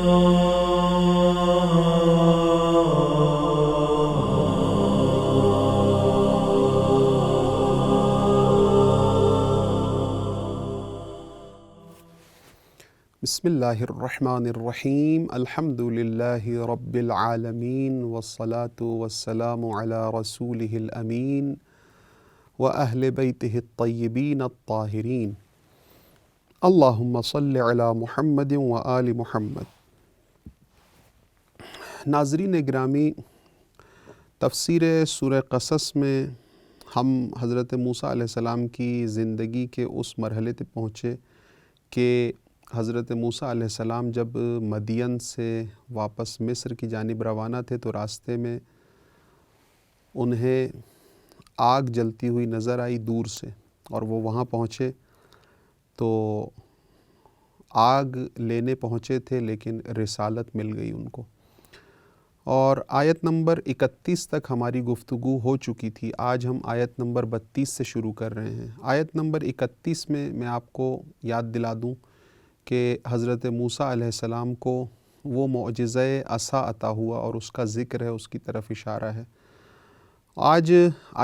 بسم اللہ الرحمن الرحیم الحمد للہ رب العالمین والصلاة والسلام علی رسولہ الامین وأہل بیتہ الطیبین الطاہرین اللہم صل علی محمد وآل محمد۔ ناظرین گرامی، تفسیر سورہ قصص میں ہم حضرت موسیٰ علیہ السلام کی زندگی کے اس مرحلے تک پہنچے کہ حضرت موسیٰ علیہ السلام جب مدین سے واپس مصر کی جانب روانہ تھے تو راستے میں انہیں آگ جلتی ہوئی نظر آئی دور سے، اور وہ وہاں پہنچے تو آگ لینے پہنچے تھے لیکن رسالت مل گئی ان کو۔ اور آیت نمبر 31 تک ہماری گفتگو ہو چکی تھی۔ آج ہم آیت نمبر 32 سے شروع کر رہے ہیں۔ آیت نمبر 31 میں آپ کو یاد دلا دوں کہ حضرت موسیٰ علیہ السلام کو وہ معجزہ عصا عطا ہوا اور اس کا ذکر ہے، اس کی طرف اشارہ ہے۔ آج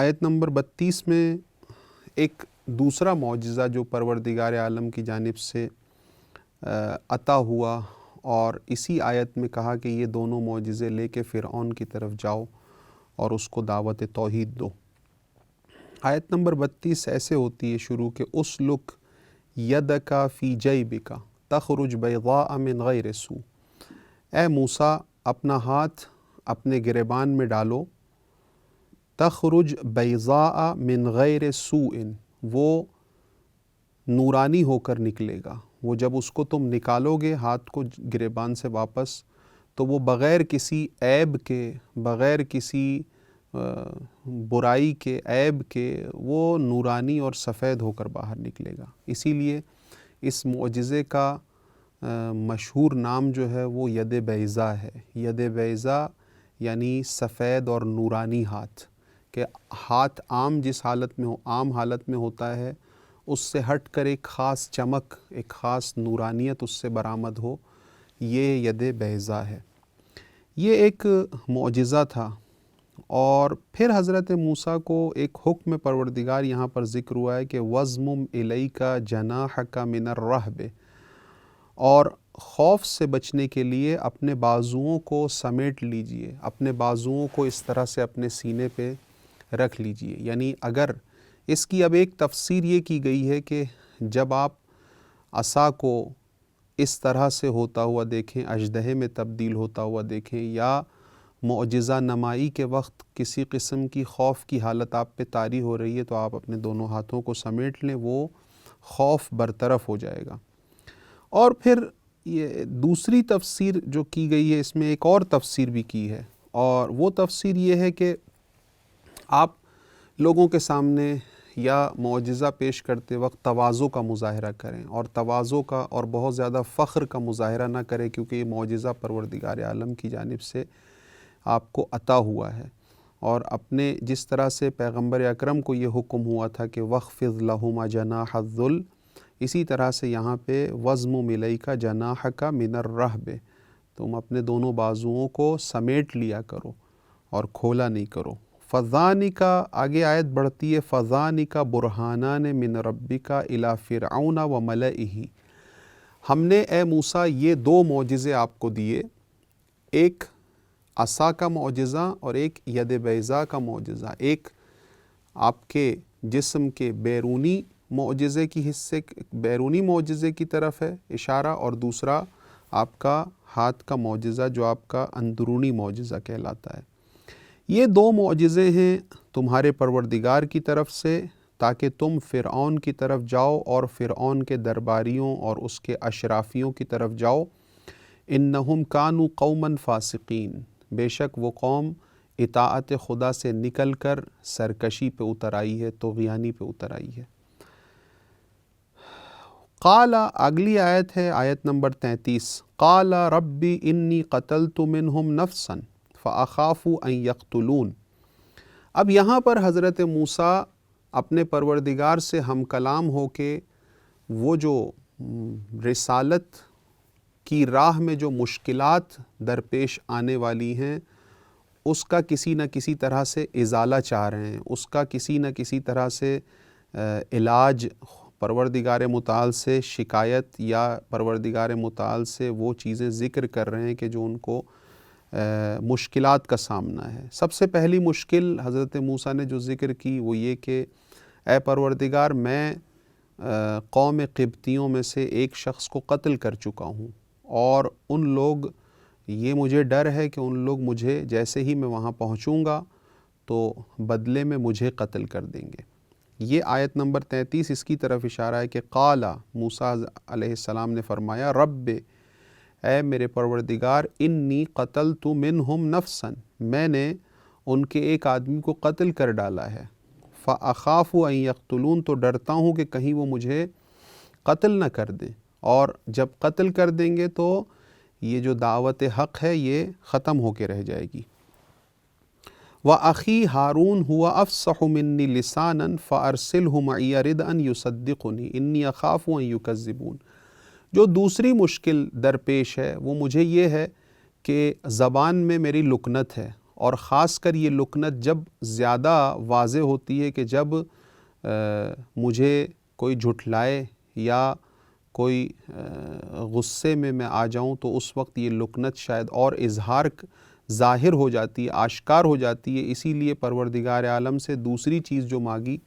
آیت نمبر 32 میں ایک دوسرا معجزہ جو پروردگار عالم کی جانب سے عطا ہوا، اور اسی آیت میں کہا کہ یہ دونوں معجزے لے کے فرعون کی طرف جاؤ اور اس کو دعوت توحید دو۔ آیت نمبر 32 ایسے ہوتی ہے شروع کہ اسلک یدک فی جیبک تخرج بیضاء من غیر سوء، اے موسیٰ اپنا ہاتھ اپنے گریبان میں ڈالو، تخرج بیضاء من غیر سوء، وہ نورانی ہو کر نکلے گا۔ وہ جب اس کو تم نکالو گے ہاتھ کو گریبان سے واپس، تو وہ بغیر کسی عیب کے، بغیر کسی برائی کے، عیب کے، وہ نورانی اور سفید ہو کر باہر نکلے گا۔ اسی لیے اس معجزے کا مشہور نام جو ہے وہ ید بیضاء ہے۔ ید بیضاء یعنی سفید اور نورانی ہاتھ، کہ ہاتھ عام جس حالت میں عام حالت میں ہوتا ہے اس سے ہٹ کر ایک خاص چمک، ایک خاص نورانیت اس سے برآمد ہو، یہ ید بیضاء ہے۔ یہ ایک معجزہ تھا۔ اور پھر حضرت موسیٰ کو ایک حکم پروردگار یہاں پر ذکر ہوا ہے کہ وَضْمُمْ إِلَيْكَ جَنَاحَكَ مِنَ الرَّهْبِ، اور خوف سے بچنے کے لیے اپنے بازوؤں کو سمیٹ لیجئے، اپنے بازوؤں کو اس طرح سے اپنے سینے پہ رکھ لیجئے۔ یعنی اگر اس کی اب ایک تفسیر یہ کی گئی ہے کہ جب آپ عصا کو اس طرح سے ہوتا ہوا دیکھیں، اژدہے میں تبدیل ہوتا ہوا دیکھیں، یا معجزہ نمائی کے وقت کسی قسم کی خوف کی حالت آپ پہ طاری ہو رہی ہے، تو آپ اپنے دونوں ہاتھوں کو سمیٹ لیں، وہ خوف برطرف ہو جائے گا۔ اور پھر یہ دوسری تفسیر جو کی گئی ہے، اس میں ایک اور تفسیر بھی کی ہے، اور وہ تفسیر یہ ہے کہ آپ لوگوں کے سامنے یا معجزہ پیش کرتے وقت تواضع کا مظاہرہ کریں، اور تواضع کا اور بہت زیادہ فخر کا مظاہرہ نہ کریں، کیونکہ یہ معجزہ پروردگار عالم کی جانب سے آپ کو عطا ہوا ہے۔ اور اپنے جس طرح سے پیغمبر اکرم کو یہ حکم ہوا تھا کہ وَخْفِضْ لَهُمَا جَنَاحَ الذُّلِّ، اسی طرح سے یہاں پہ وَضْمُمْ إِلَيْكَ جَنَاحَكَ مِنَ الرَّهْبِ، تم اپنے دونوں بازوؤں کو سمیٹ لیا کرو اور کھولا نہیں کرو۔ فَذَانِكَ، آگے آیت بڑھتی ہے، فَذَانِكَ بُرْحَانَانِ مِنْ رَبِّكَ إِلَى فِرْعَوْنَ وَمَلَئِهِ، ہم نے اے موسیٰ یہ دو معجزے آپ کو دیے، ایک عصا کا معجزہ اور ایک ید بیضاء کا معجزہ، ایک آپ کے جسم کے بیرونی معجزے کی بیرونی معجزے کی طرف ہے اشارہ، اور دوسرا آپ کا ہاتھ کا معجزہ جو آپ کا اندرونی معجزہ کہلاتا ہے۔ یہ دو معجزے ہیں تمہارے پروردگار کی طرف سے، تاکہ تم فرعون کی طرف جاؤ اور فرعون کے درباریوں اور اس کے اشرافیوں کی طرف جاؤ۔ انہم کانوا قوما فاسقین، بے شک وہ قوم اطاعت خدا سے نکل کر سرکشی پہ اتر آئی ہے، طغیانی پہ اتر آئی ہے۔ قال، اگلی آیت ہے آیت نمبر 33، قال رب انی قتلت منہم نفسا فاخاف ان یقتلون۔ اب یہاں پر حضرت موسیٰ اپنے پروردگار سے ہم کلام ہو کے وہ جو رسالت کی راہ میں جو مشکلات درپیش آنے والی ہیں اس کا کسی نہ کسی طرح سے ازالہ چاہ رہے ہیں، اس کا کسی نہ کسی طرح سے علاج، پروردگار متعال سے شکایت یا پروردگار متعال سے وہ چیزیں ذکر کر رہے ہیں کہ جو ان کو مشکلات کا سامنا ہے۔ سب سے پہلی مشکل حضرت موسیٰ نے جو ذکر کی وہ یہ کہ اے پروردگار، میں قوم قبطیوں میں سے ایک شخص کو قتل کر چکا ہوں، اور ان لوگ، یہ مجھے ڈر ہے کہ ان لوگ مجھے جیسے ہی میں وہاں پہنچوں گا تو بدلے میں مجھے قتل کر دیں گے۔ یہ آیت نمبر 33 اس کی طرف اشارہ ہے کہ قال موسیٰ علیہ السلام نے فرمایا رب، اے میرے پروردگار، انی قتلت منہم نفسا، میں نے ان کے ایک آدمی کو قتل کر ڈالا ہے، فاخاف ان یقتلون، تو ڈرتا ہوں کہ کہیں وہ مجھے قتل نہ کر دیں، اور جب قتل کر دیں گے تو یہ جو دعوت حق ہے یہ ختم ہو کے رہ جائے گی۔ وَأَخِي هَارُونَ هُوَ أَفْصَحُ مِنِّي لِسَانًا فَأَرْسِلْهُ مَعِيَ رِدْءًا يُصَدِّقُنِي إِنِّي أَخَافُ أَن يُكَذِّبُونِ۔ جو دوسری مشکل درپیش ہے وہ مجھے یہ ہے کہ زبان میں میری لکنت ہے، اور خاص کر یہ لکنت جب زیادہ واضح ہوتی ہے کہ جب مجھے کوئی جھٹلائے یا کوئی غصے میں آ جاؤں تو اس وقت یہ لکنت شاید اور ظاہر ہو جاتی ہے، آشکار ہو جاتی ہے۔ اسی لیے پروردگار عالم سے دوسری چیز جو مانگی،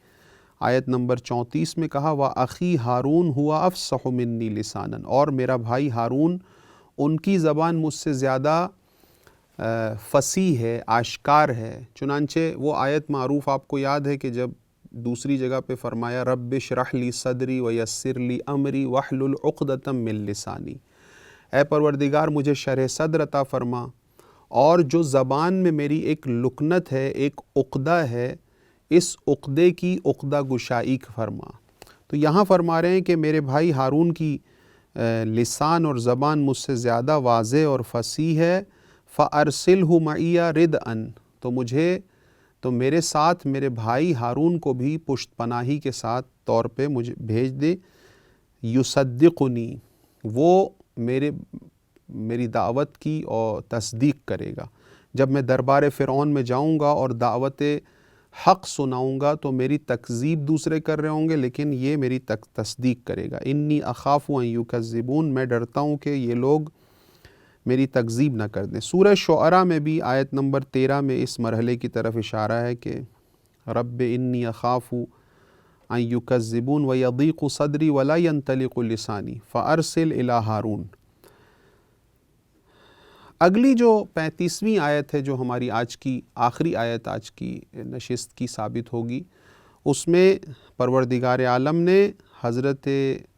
آیت نمبر 34 میں کہا وَأَخِي هَارُونَ هُوَ أَفْصَحُ مِنِّي لِسَانًا، اور میرا بھائی ہارون، ان کی زبان مجھ سے زیادہ فصیح ہے، آشکار ہے۔ چنانچہ وہ آیت معروف آپ کو یاد ہے کہ جب دوسری جگہ پہ فرمایا رب اشرح لی صدری ویسر لی امری واحلل عقدۃ من لسانی، اے پروردگار مجھے شرح صدر عطا فرما، اور جو زبان میں میری ایک لکنت ہے، ایک عقدہ ہے، اس عقدے کی عقدہ گشائی فرما۔ تو یہاں فرما رہے ہیں کہ میرے بھائی ہارون کی لسان اور زبان مجھ سے زیادہ واضح اور فصیح ہے، فَأَرْسِلْهُ مَعِيَ رِدْءً، تو میرے ساتھ میرے بھائی ہارون کو بھی پشت پناہی کے ساتھ طور پہ مجھے بھیج دے، یصدقنی، وہ میری دعوت کی اور تصدیق کرے گا۔ جب میں دربار فرعون میں جاؤں گا اور دعوت حق سناؤں گا تو میری تکذیب دوسرے کر رہے ہوں گے، لیکن یہ میری تصدیق کرے گا۔ انی اخاف ان یکذبون، میں ڈرتا ہوں کہ یہ لوگ میری تکذیب نہ کر دیں۔ سورہ شعراء میں بھی آیت نمبر 13 میں اس مرحلے کی طرف اشارہ ہے کہ رب انی اخاف ان یکذبون ویضیق صدری ولا ینطلق لسانی فارسل الی ہارون۔ اگلی جو 35ویں آیت ہے جو ہماری آج کی آخری آیت آج کی نشست کی ثابت ہوگی، اس میں پروردگار عالم نے حضرت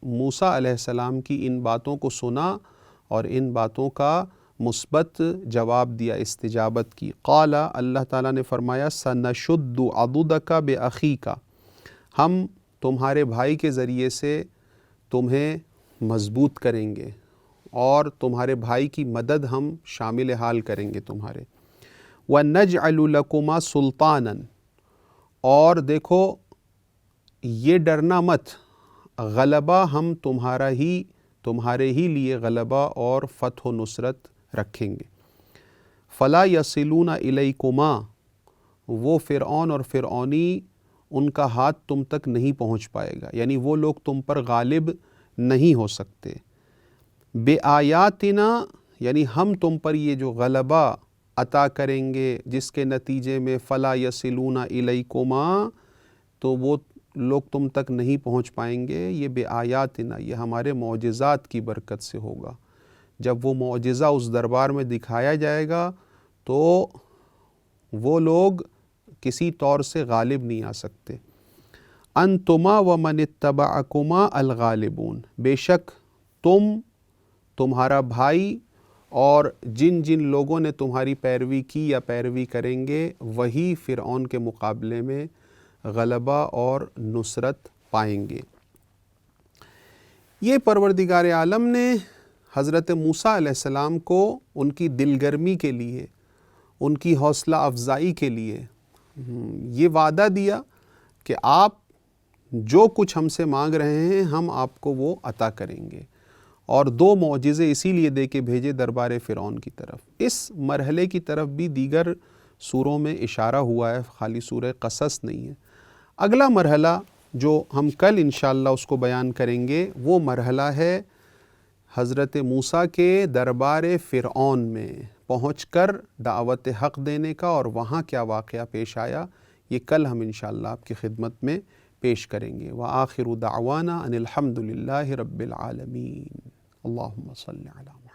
موسیٰ علیہ السلام کی ان باتوں کو سنا اور ان باتوں کا مثبت جواب دیا، استجابت کی۔ قال، اللہ تعالیٰ نے فرمایا سنشد عضدک باخیک، ہم تمہارے بھائی کے ذریعے سے تمہیں مضبوط کریں گے اور تمہارے بھائی کی مدد ہم شامل حال کریں گے تمہارے۔ وَنَجْعَلُ لَكُمَا سُلْطَانًا، اور دیکھو یہ ڈرنا مت، غلبہ ہم تمہارے ہی لیے غلبہ اور فتح و نصرت رکھیں گے۔ فَلَا يَصِلُونَ إِلَيْكُمَا، وہ فرعون اور فرعونی ان کا ہاتھ تم تک نہیں پہنچ پائے گا، یعنی وہ لوگ تم پر غالب نہیں ہو سکتے۔ بِآیاتنا، یعنی ہم تم پر یہ جو غلبہ عطا کریں گے جس کے نتیجے میں فَلَا يَصِلُونَ إِلَيْكُمَا، تو وہ لوگ تم تک نہیں پہنچ پائیں گے، یہ بِآیاتنا، یہ ہمارے معجزات کی برکت سے ہوگا۔ جب وہ معجزہ اس دربار میں دکھایا جائے گا تو وہ لوگ کسی طور سے غالب نہیں آ سکتے۔ انتما ومن اتبعکما الغالبون، بے شک تمہارا بھائی اور جن جن لوگوں نے تمہاری پیروی کی یا پیروی کریں گے وہی فرعون کے مقابلے میں غلبہ اور نصرت پائیں گے۔ یہ پروردگار عالم نے حضرت موسیٰ علیہ السلام کو ان کی دل گرمی کے لیے، ان کی حوصلہ افزائی کے لیے یہ وعدہ دیا کہ آپ جو کچھ ہم سے مانگ رہے ہیں ہم آپ کو وہ عطا کریں گے، اور 2 معجزے اسی لیے دے کے بھیجے دربار فرعون کی طرف۔ اس مرحلے کی طرف بھی دیگر سوروں میں اشارہ ہوا ہے، خالی سورہ قصص نہیں ہے۔ اگلا مرحلہ جو ہم کل انشاءاللہ اس کو بیان کریں گے، وہ مرحلہ ہے حضرت موسیٰ کے دربار فرعون میں پہنچ کر دعوت حق دینے کا، اور وہاں کیا واقعہ پیش آیا، یہ کل ہم انشاءاللہ آپ کی خدمت میں پیش کریں گے۔ وآخر دعوانا ان الحمد للہ رب العالمین۔ اللہم صلی علی محمد۔